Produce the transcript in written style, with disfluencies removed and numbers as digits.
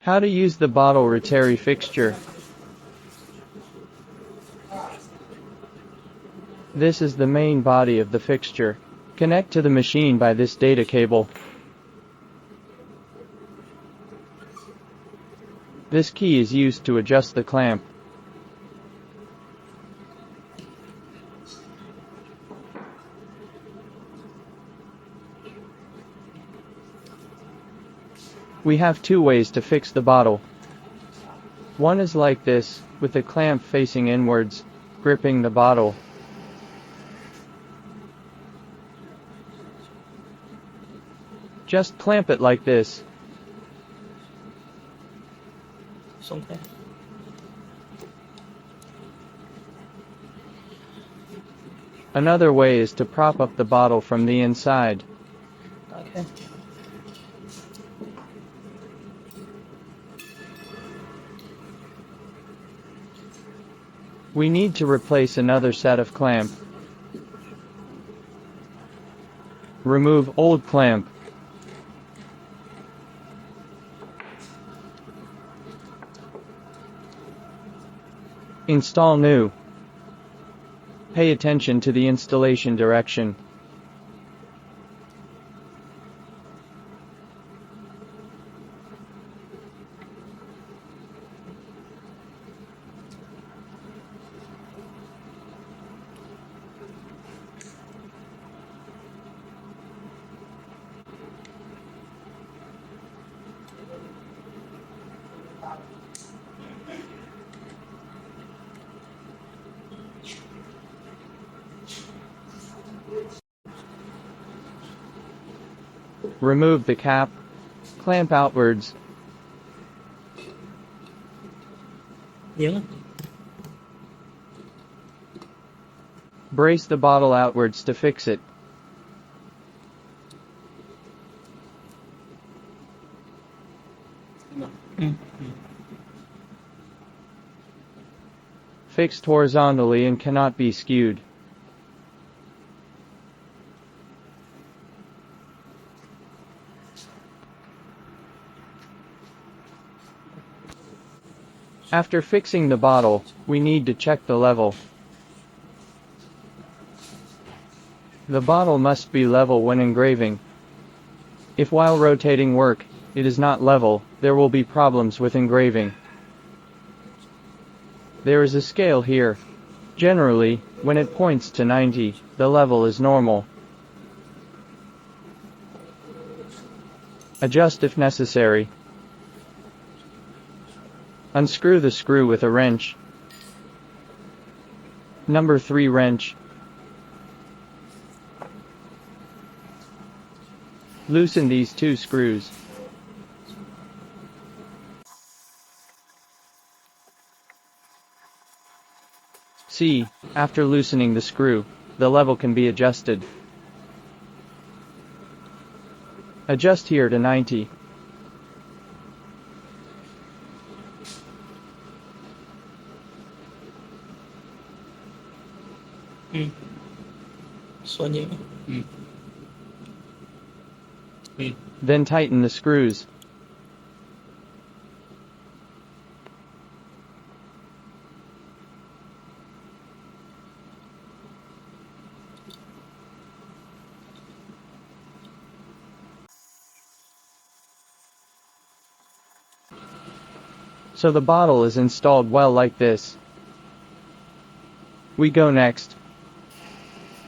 How to use the bottle rotary fixture. This is the main body of the fixture. Connect to the machine by this data cable. This key is used to adjust the clamp. We have two ways to fix the bottle. One is like this, with the clamp facing inwards, gripping the bottle. Just clamp it like this. Another way is to prop up the bottle from the inside. Okay. We need to replace another set of clamp. Remove old clamp. Install new. Pay attention to the installation direction. Remove the cap. Clamp outwards. Yeah. Brace the bottle outwards to fix it. Fixed horizontally and cannot be skewed. After fixing the bottle, we need to check the level. The bottle must be level when engraving. If while rotating work, it is not level, there will be problems with engraving. There is a scale here. Generally, when it points to 90, the level is normal. Adjust if necessary. Unscrew the screw with a wrench. Number 3 wrench. Loosen these two screws. See, after loosening the screw, the level can be adjusted. Adjust here to 90. Then tighten the screws. So the bottle is installed well like this. We go next.